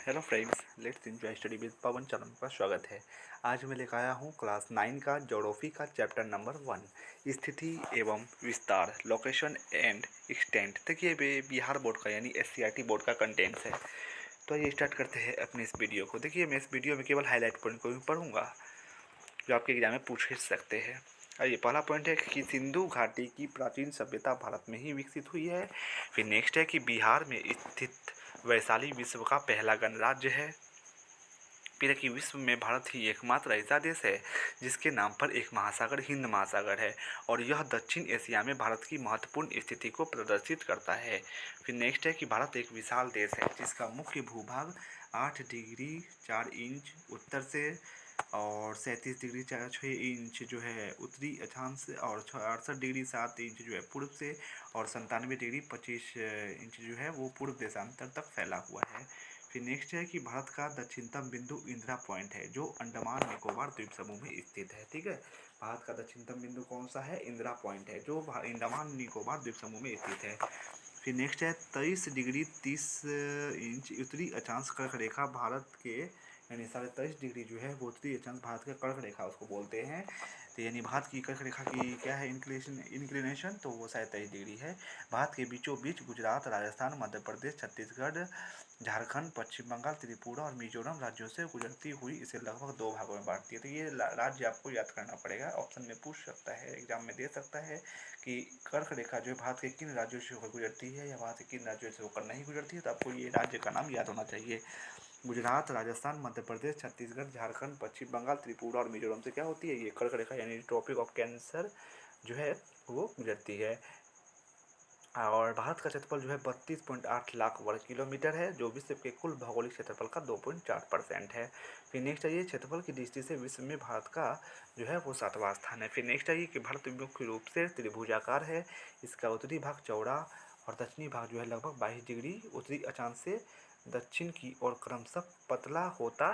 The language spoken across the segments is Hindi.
Hello friends, let's enjoy study with Pawan Charan का स्वागत है। आज मैं लेकर आया हूँ क्लास 9 का ज्योग्राफी का चैप्टर नंबर 1, स्थिति एवं विस्तार, लोकेशन एंड एक्सटेंट। देखिए बिहार बोर्ड का यानी एससीईआरटी बोर्ड का कंटेंट्स है। तो ये स्टार्ट करते हैं अपने इस वीडियो को। देखिए मैं इस वीडियो में केवल हाईलाइट पॉइंट को भी पढ़ूंगा जो आपके एग्जाम में पूछ सकते हैं। आइए, पहला पॉइंट है कि सिंधु घाटी की प्राचीन सभ्यता भारत में ही विकसित हुई है। फिर नेक्स्ट है कि बिहार में स्थित वैशाली विश्व का पहला गणराज्य है। फिर है कि विश्व में भारत ही एकमात्र ऐसा देश है जिसके नाम पर एक महासागर हिंद महासागर है और यह दक्षिण एशिया में भारत की महत्वपूर्ण स्थिति को प्रदर्शित करता है। फिर नेक्स्ट है कि भारत एक विशाल देश है जिसका मुख्य भूभाग 8 डिग्री 4 इंच उत्तर से और 37 डिग्री 6 इंच जो है उत्तरी अक्षांश से और 68 डिग्री 7 इंच जो है पूर्व से और 97 डिग्री 25 इंच जो है वो पूर्व देशांतर तक फैला हुआ है। फिर नेक्स्ट है कि भारत का दक्षिणतम बिंदु इंदिरा पॉइंट है जो अंडमान निकोबार द्वीप समूह में स्थित है। ठीक है, भारत का दक्षिणतम बिंदु कौन सा है? इंदिरा पॉइंट है जो अंडमान निकोबार द्वीप समूह में स्थित है। फिर नेक्स्ट है 23 डिग्री 30 इंच उत्तरी अक्षांश कर्क रेखा भारत के यानी 23.5 डिग्री जो है वो उत्तरी अक्षांश भारत के कर्क रेखा उसको बोलते हैं। तो यानी भारत की कर्क रेखा की क्या है इंक्लिनेशन, तो वो 23 डिग्री है। भारत के बीचों बीच गुजरात, राजस्थान, मध्य प्रदेश, छत्तीसगढ़, झारखंड, पश्चिम बंगाल, त्रिपुरा और मिजोरम राज्यों से गुजरती हुई इसे लगभग 2 भागों में बांटती है। तो ये राज्य आपको याद करना पड़ेगा, ऑप्शन में पूछ सकता है, एग्जाम में दे सकता है कि कर्क रेखा जो है भारत के किन राज्यों से होकर गुजरती है या भारत के किन राज्यों से होकर नहीं गुजरती है। तो आपको ये राज्य का नाम याद होना चाहिए। गुजरात, राजस्थान, मध्य प्रदेश, छत्तीसगढ़, झारखंड, पश्चिम बंगाल, त्रिपुरा और मिजोरम से क्या होती है? ये कर्क रेखा यानी ट्रॉपिक ऑफ कैंसर जो है वो गुजरती है। और भारत का क्षेत्रफल जो है 32.8 लाख वर्ग किलोमीटर है जो विश्व के कुल भौगोलिक क्षेत्रफल का 2.4% है। फिर नेक्स्ट आइए, क्षेत्रफल की दृष्टि से विश्व में भारत का जो है वो 7वां स्थान है। फिर नेक्स्ट आइए कि भारत मुख्य रूप से त्रिभुजाकार है। इसका उत्तरी भाग चौड़ा और दक्षिणी भाग जो है लगभग 22 डिग्री उत्तरी अक्षांश से दक्षिण की ओर क्रमशः पतला होता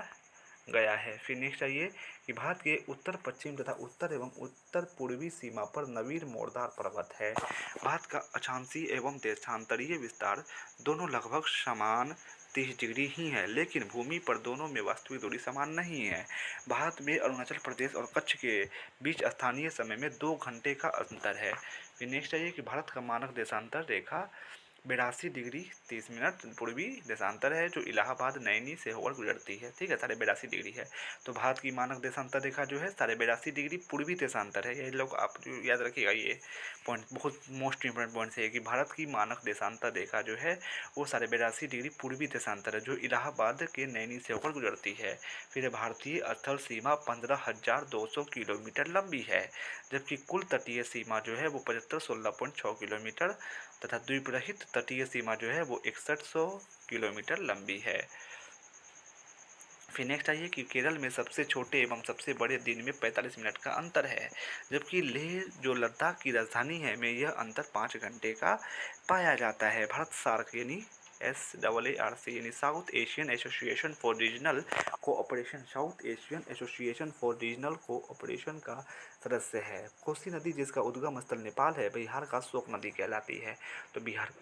गया है। फिर नेक्स्ट आइए कि भारत के उत्तर पश्चिम तथा उत्तर एवं उत्तर पूर्वी सीमा पर नवीन मोरदार पर्वत है। भारत का अक्षांशीय एवं देशांतरीय विस्तार दोनों लगभग समान 30 डिग्री ही है, लेकिन भूमि पर दोनों में वास्तविक दूरी समान नहीं है। भारत में अरुणाचल प्रदेश और कच्छ के बीच स्थानीय समय में 2 घंटे का अंतर है। फिर नेक्स्ट आइए कि भारत का मानक देशांतर रेखा 82 डिग्री 30 मिनट पूर्वी देशांतर है जो इलाहाबाद नैनी से होकर गुजरती है। ठीक है, 82.5 डिग्री है। तो भारत की मानक देशांतर रेखा जो है 82.5 डिग्री पूर्वी देशांतर है। ये लोग आप याद रखिएगा, ये पॉइंट बहुत मोस्ट इंपॉर्टेंट पॉइंट है कि भारत की मानक देशांतर रेखा जो है वो 82.5 डिग्री पूर्वी देशांतर है जो इलाहाबाद के नैनी से होकर गुजरती है। फिर भारतीय स्थल सीमा 15,200 किलोमीटर लंबी है, जबकि कुल तटीय सीमा जो है वो 75 16.6 किलोमीटर तथा द्वीप रहित तटीय सीमा जो है वो 6100 किलोमीटर लंबी है। फिर नेक्स्ट आइए कि केरल में सबसे छोटे एवं सबसे बड़े दिन में 45 मिनट का अंतर है, जबकि लेह जो लद्दाख की राजधानी है में यह अंतर 5 घंटे का पाया जाता है। भारत सार्क यानी SAARC यानी south Asian association for regional cooperation का सदस्य है। कोसी नदी जिसका उद्गम स्थल नेपाल है बिहार का शोक नदी कहलाती है। तो बिहार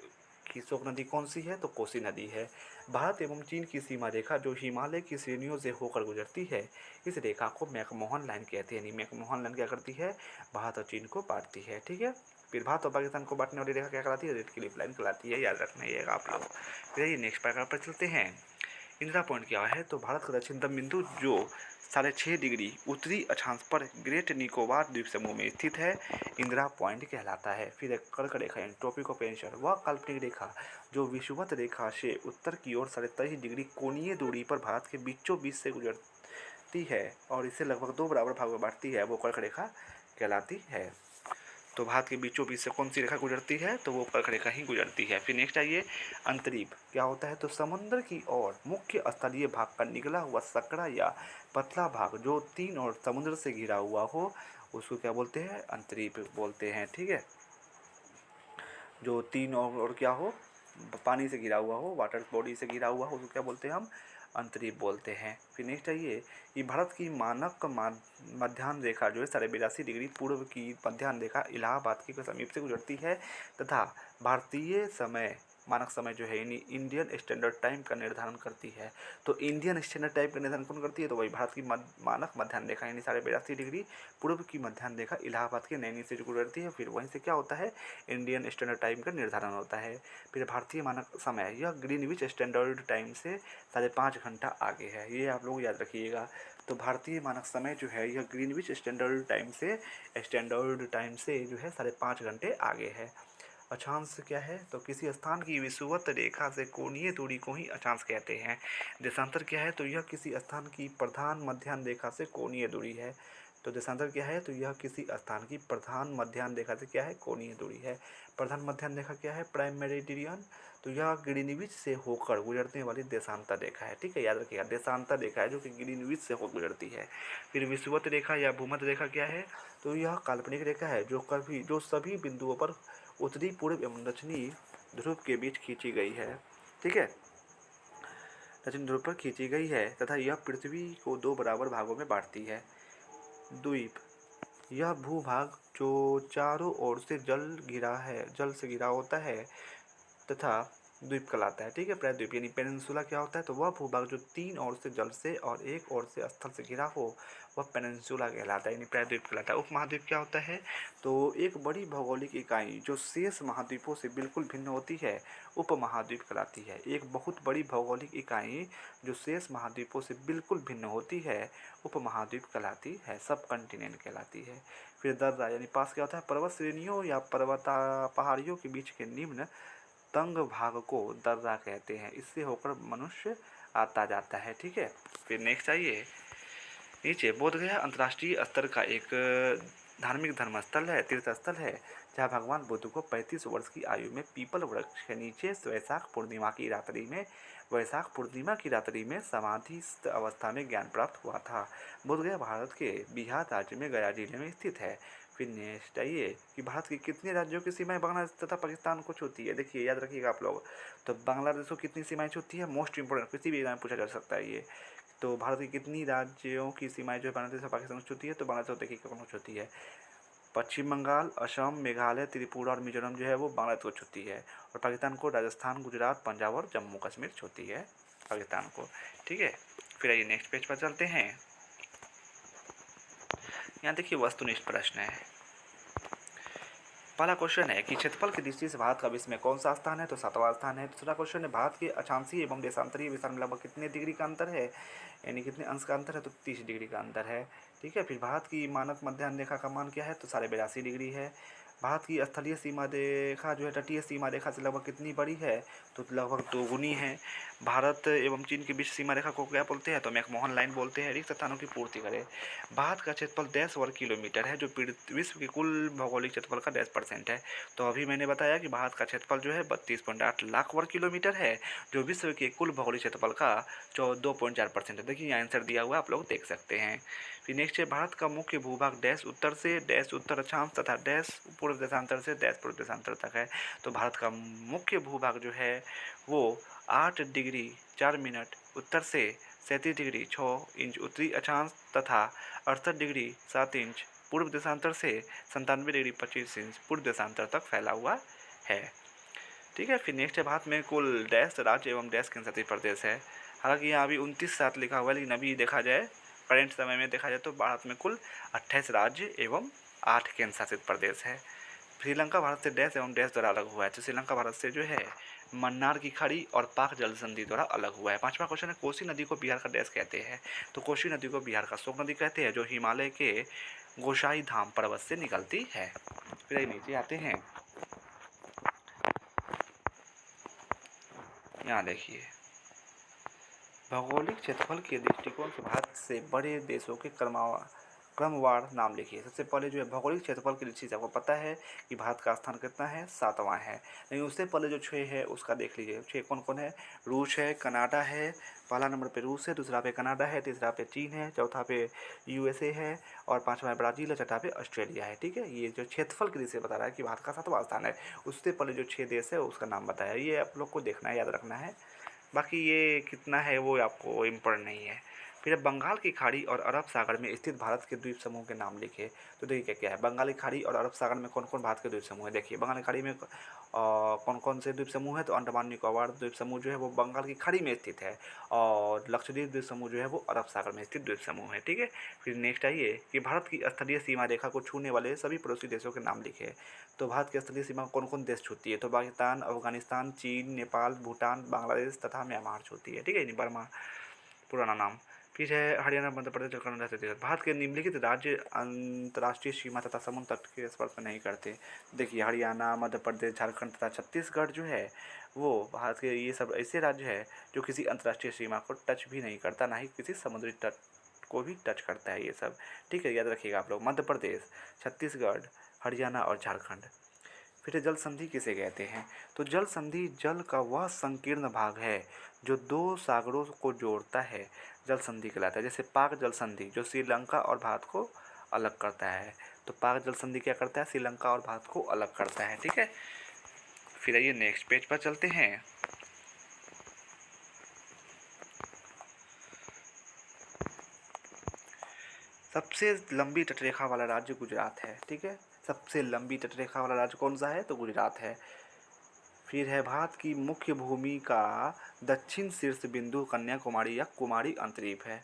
की शोक नदी कौन सी है? तो कोसी नदी है। भारत एवं चीन की सीमा रेखा जो हिमालय की श्रेणियों से होकर गुजरती है, इस रेखा को मैकमोहन लाइन कहते हैं। यानी मैकमोहन लाइन क्या करती है? भारत और चीन को बांटती है। ठीक है, फिर भारत और पाकिस्तान को बांटने वाली रेखा क्या कहलाती है? रेड क्लिफ लाइन कहलाती है, याद रखना ये आप लोग। फिर ये नेक्स्ट पैराग्राफ पर चलते हैं। इंदिरा पॉइंट क्या है? तो भारत का दक्षिणतम बिंदु जो 6.5 डिग्री उत्तरी अक्षांश पर ग्रेट निकोबार द्वीप समूह में स्थित है इंदिरा पॉइंट कहलाता है। फिर एक कर्क रेखा यानी ट्रॉपिक ऑफ कैंसर वह काल्पनिक रेखा जो विषुवत रेखा से उत्तर की ओर 23 डिग्री कोणीय दूरी पर भारत के बीचों बीच से गुजरती है और इसे लगभग 2 बराबर भागों में बांटती है, वो कर्क रेखा कहलाती है। तो भारत के बीचों बीच से कौन सी रेखा गुजरती है? तो वो कर्क रेखा ही गुजरती है। फिर नेक्स्ट आइए, अंतरीप क्या होता है? तो समुद्र की ओर मुख्य स्थलीय भाग का निकला हुआ सकड़ा या पतला भाग जो 3 और समुद्र से घिरा हुआ हो उसको क्या बोलते हैं? अंतरीप बोलते हैं। ठीक है, जो 3 और क्या हो, पानी से घिरा हुआ हो, वाटर बॉडी से घिरा हुआ हो, उसको क्या बोलते हैं? हम अंतरीप बोलते हैं। फिर नेक्स्ट आइए, ये भारत की मानक मध्याह्न रेखा जो है 82 डिग्री पूर्व की मध्याह्न रेखा इलाहाबाद के समीप से गुजरती है तथा भारतीय समय मानक समय जो है इंडियन स्टैंडर्ड टाइम का निर्धारण करती है। तो इंडियन स्टैंडर्ड टाइम का निर्धारण कौन करती है? तो वही भारत की मानक मध्याह्न रेखा यानी 82.5 डिग्री पूर्व की मध्याह्न रेखा इलाहाबाद के नैनी से गुजरती है। फिर वहीं से क्या होता है? इंडियन स्टैंडर्ड टाइम का निर्धारण होता है। फिर भारतीय मानक समय यह ग्रीनविच स्टैंडर्ड टाइम से 5.5 घंटा आगे है, ये आप लोग याद रखिएगा। तो भारतीय मानक समय जो है यह ग्रीनविच स्टैंडर्ड टाइम से जो है 5.5 घंटे आगे है। अक्षांश क्या है? तो किसी स्थान की विषुवत रेखा से कोणीय दूरी को ही अक्षांश कहते हैं। देशांतर क्या है? तो यह किसी स्थान की प्रधान मध्याह्न रेखा से कोणीय दूरी है। तो देशांतर क्या है? तो यह किसी स्थान की प्रधान मध्याह्न रेखा से क्या है? कोणीय दूरी है। प्रधान मध्याह्न रेखा क्या है? Prime meridian. तो यह ग्रीनविच से होकर गुजरने वाली देशांतर रेखा है। ठीक है, याद रखिएगा, देशांतर रेखा है जो कि ग्रीनविच से होकर गुजरती है। फिर विषुवत रेखा या भूमध्य रेखा क्या है? तो यह काल्पनिक रेखा है जो सभी बिंदुओं पर उत्तरी पूर्व एवं दक्षिणी ध्रुव के बीच खींची गई है। ठीक है, दक्षिण ध्रुव पर खींची गई है तथा यह पृथ्वी को 2 बराबर भागों में बांटती है। द्वीप, यह भूभाग जो चारों ओर से जल से घिरा होता है तथा द्वीप कहलाता है। ठीक है, प्रायद्वीप यानी पेनिनसुला क्या होता है? तो वह भूभाग जो 3 ओर से जल से और 1 ओर से स्थल से घिरा हो वह पेनिनसुला कहलाता है, यानी प्रायद्वीप कहलाता है। उपमहाद्वीप क्या होता है? तो एक बड़ी भौगोलिक इकाई जो शेष महाद्वीपों से बिल्कुल भिन्न होती है उपमहाद्वीप कहलाती है। एक बहुत बड़ी भौगोलिक इकाई जो शेष महाद्वीपों से बिल्कुल भिन्न होती है उपमहाद्वीप कहलाती है, सब कंटिनेंट कहलाती है। फिर दर्रा यानी पास क्या होता है? पर्वत श्रेणियों या पहाड़ियों के बीच के निम्न तंग भाग को दर्रा कहते हैं। इससे होकर मनुष्य आता जाता है। ठीक है, फिर नेक्स्ट आइए नीचे। बोधगया अंतर्राष्ट्रीय स्तर का एक धार्मिक धर्मस्थल है, तीर्थ स्थल है, जहाँ भगवान बुद्ध को 35 वर्ष की आयु में पीपल वृक्ष के नीचे वैशाख पूर्णिमा की रात्रि में समाधिस्थ अवस्था में ज्ञान प्राप्त हुआ था। बोधगया भारत के बिहार राज्य में गया जिले में स्थित है। फिर नेक्स्ट आइए कि भारत के कितने राज्यों की सीमाएं बांग्लादेश तथा पाकिस्तान को छूती है? देखिए, याद रखिएगा आप लोग। तो बांग्लादेश को कितनी सीमाएं छूती है? मोस्ट इंपोर्टेंट, किसी भी एग्जाम में पूछा जा सकता है ये। तो भारत की कितनी राज्यों की सीमाएं जो है बांग्लादेश और पाकिस्तान को छूती है? तो बांग्लादेश देखिए कौन को छूती है? पश्चिम बंगाल, असम, मेघालय, त्रिपुरा और मिजोरम जो है वो बांग्लादेश को छूती है। और पाकिस्तान को राजस्थान, गुजरात, पंजाब और जम्मू कश्मीर छूती है पाकिस्तान को। ठीक है, फिर आइए नेक्स्ट पेज पर चलते हैं। यहाँ देखिए वस्तुनिष्ठ प्रश्न है। पहला क्वेश्चन है कि क्षेत्रफल की दृष्टि से भारत का विश्व में कौन सा स्थान है? तो 7वां स्थान है। दूसरा क्वेश्चन है भारत के अक्षांशीय एवं देशांतरीय विस्तार में लगभग कितने डिग्री का अंतर है, यानी कितने अंश का अंतर है? तो 30 डिग्री का अंतर है। ठीक है, फिर भारत की मानक मध्याह्न रेखा का मान क्या है? तो 82.5 डिग्री है। भारत की स्थलीय सीमा रेखा जो है तटीय सीमा रेखा से लगभग कितनी बड़ी है? तो लगभग 2 गुनी है। भारत एवं चीन के बीच सीमा रेखा को क्या बोलते हैं? तो मैकमोहन लाइन बोलते हैं। रिक्त स्थानों की पूर्ति करें। भारत का क्षेत्रफल 10 वर्ग किलोमीटर है जो विश्व के कुल भौगोलिक क्षेत्रफल का 10% है। तो अभी मैंने बताया कि भारत का क्षेत्रफल जो है 32.8 लाख वर्ग किलोमीटर है जो विश्व के कुल भौगोलिक क्षेत्रफल का 2.4% है। देखिए आंसर दिया हुआ आप लोग देख सकते हैं। फिर नेक्स्ट है भारत का मुख्य भूभाग डैश उत्तर से डैश उत्तर अक्षांश तथा डैश पूर्व देशांतर से डैश पूर्व देशांतर तक है। तो भारत का मुख्य भूभाग जो है वो 8 डिग्री 4 मिनट उत्तर से 37 डिग्री 6 इंच उत्तरी अक्षांश तथा 68 डिग्री 7 इंच पूर्व देशांतर से 97 डिग्री 25 इंच पूर्व देशांतर तक फैला हुआ है। ठीक है, फिर नेक्स्ट है भारत में कुल डैश राज्य एवं डैश केंद्र शासित प्रदेश है। हालांकि यहाँ अभी 29 लिखा हुआ है, लेकिन अभी देखा जाए करेंट समय में देखा जाए तो भारत में कुल 28 राज्य एवं 8 केंद्र शासित प्रदेश है। श्रीलंका भारत से डैश एवं डैश द्वारा अलग हुआ है। तो श्रीलंका भारत से जो है मन्नार की खाड़ी और पाक जल संधि द्वारा अलग हुआ है। 5वां क्वेश्चन है कोसी नदी को बिहार का डैश कहते हैं? तो कोसी नदी को बिहार का शोक नदी कहते हैं जो हिमालय के गोसाई धाम पर्वत से निकलती है। फिर नीचे आते हैं, यहाँ देखिए भौगोलिक क्षेत्रफल के दृष्टिकोण से भारत से बड़े देशों के क्रमवार नाम लिखिए। सबसे पहले जो है भौगोलिक क्षेत्रफल की दृष्टि से आपको पता है कि भारत का स्थान कितना है? 7वां है। लेकिन उससे पहले जो 6 है उसका देख लीजिए। 6 कौन कौन है? रूस है, कनाडा है, पहला नंबर पे रूस है, दूसरा पे कनाडा है, तीसरा पे चीन है, चौथा पे यूएसए है और 5वां ब्राज़ील है, छठा पे ऑस्ट्रेलिया है। ठीक है, ये जो क्षेत्रफल की दृष्टि से बता रहा है कि भारत का 7वां स्थान है। उससे पहले जो 6 देश है उसका नाम बताया। ये आप लोग को देखना है, याद रखना है। बाकी ये कितना है वो आपको इम्पोर्टेंट नहीं है। फिर बंगाल की खाड़ी और अरब सागर में स्थित भारत के द्वीप समूह के नाम लिखे। तो देखिए क्या क्या है, बंगाली खाड़ी और अरब सागर में कौन कौन भारत के द्वीप समूह है। देखिए बंगाली खाड़ी में कौन कौन से द्वीप समूह है, तो अंडमान निकोबार द्वीप समूह जो है वो बंगाल की खाड़ी में स्थित है, और लक्षद्वीप द्वीप समूह जो है वो अरब सागर में स्थित द्वीप समूह है। ठीक है। फिर नेक्स्ट आइए कि भारत की स्थलीय सीमा रेखा को छूने वाले सभी पड़ोसी देशों के नाम लिखे। तो भारत की स्थलीय सीमा कौन कौन देश छूती है, तो पाकिस्तान, अफगानिस्तान, चीन, नेपाल, भूटान, बांग्लादेश तथा म्यांमार छूती है। ठीक है, बर्मा पुराना नाम। फिर है हरियाणा, मध्य प्रदेश, झारखंड, छत्तीसगढ़। भारत के निम्नलिखित राज्य अंतर्राष्ट्रीय सीमा तथा समुद्र तट के स्पर्श में नहीं करते। देखिए हरियाणा, मध्य प्रदेश, झारखंड तथा छत्तीसगढ़ जो है वो भारत के ये सब ऐसे राज्य है जो किसी अंतर्राष्ट्रीय सीमा को टच भी नहीं करता, ना ही किसी समुद्री तट को भी टच करता है ये सब। ठीक है, याद रखिएगा आप लोग। मध्य प्रदेश, छत्तीसगढ़, हरियाणा और झारखंड। फिर जल संधि किसे कहते हैं, तो जल संधि जल का वह संकीर्ण भाग है जो दो सागरों को जोड़ता है, जल संधि कहलाता है। जैसे पाक जल संधि जो श्रीलंका और भारत को अलग करता है, तो पाक जल संधि क्या करता है, श्रीलंका और भारत को अलग करता है। ठीक है। फिर आइए नेक्स्ट पेज पर चलते हैं। सबसे लंबी तटरेखा वाला राज्य गुजरात है। ठीक है, सबसे लंबी तटरेखा वाला राज्य कौन सा है, तो गुजरात है। फिर है भारत की मुख्य भूमि का दक्षिण शीर्ष बिंदु कन्याकुमारी या कुमारी अंतरीप है।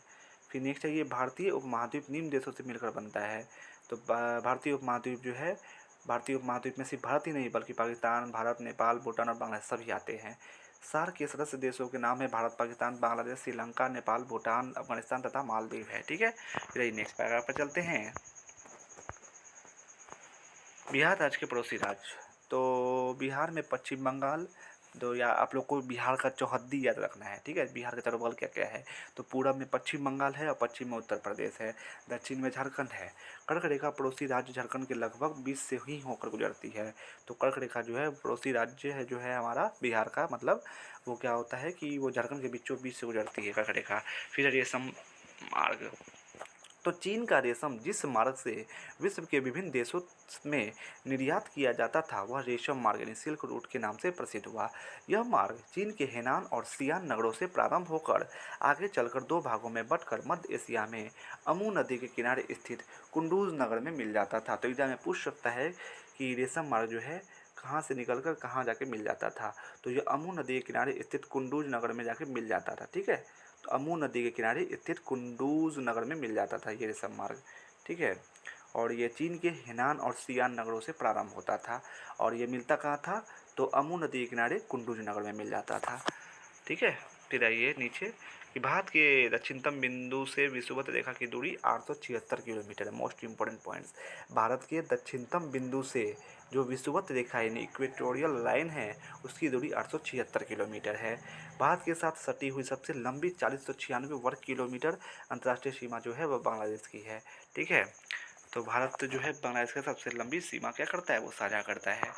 फिर नेक्स्ट है ये भारतीय उपमहाद्वीप निम्न देशों से मिलकर बनता है। तो भारतीय उपमहाद्वीप जो है, भारतीय उपमहाद्वीप में सिर्फ भारत ही नहीं बल्कि पाकिस्तान, भारत, नेपाल, भूटान और बांग्लादेश सभी आते हैं। सार्क के सदस्य देशों के नाम है भारत, पाकिस्तान, बांग्लादेश, श्रीलंका, नेपाल, भूटान, अफगानिस्तान तथा मालदीव है। ठीक है। फिर नेक्स्ट पैराग्राफ पर चलते हैं। बिहार राज्य के पड़ोसी राज्य, तो बिहार में पश्चिम बंगाल, तो या आप लोग को बिहार का चौहद्दी याद रखना है। ठीक है, बिहार के चारों बगल क्या क्या है, तो पूरब में पश्चिम बंगाल है और पश्चिम में उत्तर प्रदेश है, दक्षिण में झारखंड है। कर्क रेखा पड़ोसी राज्य झारखंड के लगभग 20 से ही होकर गुजरती है। तो कर्क रेखा जो है पड़ोसी राज्य है जो है हमारा बिहार का, मतलब वो क्या होता है कि वो झारखंड के बीचों बीच से गुजरती है कर्क रेखा। फिर रेशम मार्ग, तो चीन का रेशम जिस मार्ग से विश्व के विभिन्न देशों में निर्यात किया जाता था वह रेशम मार्ग यानी सिल्क रूट के नाम से प्रसिद्ध हुआ। यह मार्ग चीन के हेनान और सियान नगरों से प्रारंभ होकर आगे चलकर दो भागों में बंटकर मध्य एशिया में अमू नदी के किनारे स्थित कुंडूज नगर में मिल जाता था। तो एग्जाम में पूछ सकता है कि रेशम मार्ग जो है कहाँ से निकलकर कहाँ जाके मिल जाता था, तो ये अमू नदी के किनारे स्थित कुंडूज नगर में जाके मिल जाता था। ठीक है, तो अमू नदी के किनारे स्थित कुंडूज नगर में मिल जाता था ये रेशम मार्ग। ठीक है, और ये चीन के हेनान और सियान नगरों से प्रारंभ होता था और ये मिलता कहाँ था, तो अमू नदी के किनारे कुंडूज नगर में मिल जाता था। ठीक है। फिर आइए नीचे कि भारत के दक्षिणतम बिंदु से विषुवत रेखा की दूरी 876 किलोमीटर है। मोस्ट इंपॉर्टेंट पॉइंट्स, भारत के दक्षिणतम बिंदु से जो विषुवत रेखा यानी इक्वेटोरियल लाइन है उसकी दूरी 876 किलोमीटर है। भारत के साथ सटी हुई सबसे लंबी 4096 वर्ग किलोमीटर अंतर्राष्ट्रीय सीमा जो है वह बांग्लादेश की है। ठीक है, तो भारत जो है बांग्लादेश का सबसे लंबी सीमा क्या करता है, वो साझा करता है।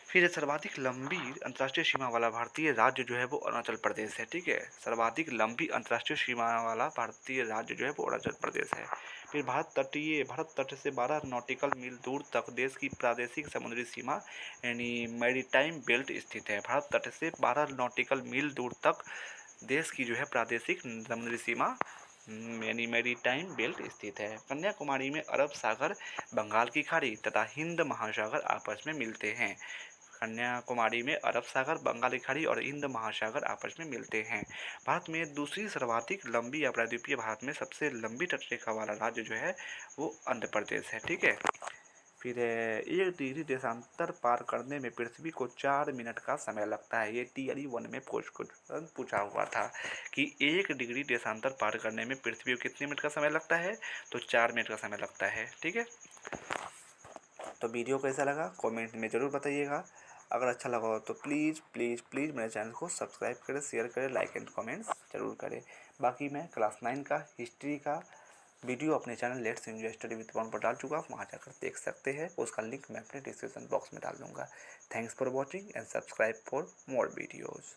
फिर सर्वाधिक लंबी अंतर्राष्ट्रीय सीमा वाला भारतीय राज्य जो है वो अरुणाचल प्रदेश है। ठीक है, सर्वाधिक लंबी अंतर्राष्ट्रीय सीमा वाला भारतीय राज्य जो है वो अरुणाचल प्रदेश है। फिर भारत तट से 12 नॉटिकल मील दूर तक देश की प्रादेशिक समुद्री सीमा यानी मैरीटाइम बेल्ट स्थित है। भारत तट से 12 नॉटिकल मील दूर तक देश की जो है प्रादेशिक समुद्री सीमा यानी मैरीटाइम बेल्ट स्थित है। कन्याकुमारी में अरब सागर, बंगाल की खाड़ी तथा हिंद महासागर आपस में मिलते हैं। कन्याकुमारी में अरब सागर, बंगाल की खाड़ी और हिंद महासागर आपस में मिलते हैं। भारत में दूसरी सर्वाधिक लंबी या प्रायद्वीपीय भारत में सबसे लंबी तटरेखा वाला राज्य जो है वो आंध्र प्रदेश है। ठीक है। फिर 1 डिग्री देशांतर पार करने में पृथ्वी को 4 मिनट का समय लगता है। ये TRE 1 में क्वेश्चन पूछा हुआ था कि 1 डिग्री देशांतर पार करने में पृथ्वी को कितने मिनट का समय लगता है, तो 4 मिनट का समय लगता है। ठीक है, तो वीडियो कैसा लगा कमेंट में ज़रूर बताइएगा। अगर अच्छा लगा हो तो प्लीज़ प्लीज़ प्लीज़ मेरे चैनल को सब्सक्राइब करें, शेयर करें, लाइक एंड कमेंट्स ज़रूर करें। बाकी मैं क्लास 9 का हिस्ट्री का वीडियो अपने channel let's enjoy study with Pawan पर डाल चुका हूँ, वहाँ जाकर देख सकते हैं। उसका लिंक मैं अपने डिस्क्रिप्शन बॉक्स में डाल दूँगा। Thanks for watching and subscribe for more videos.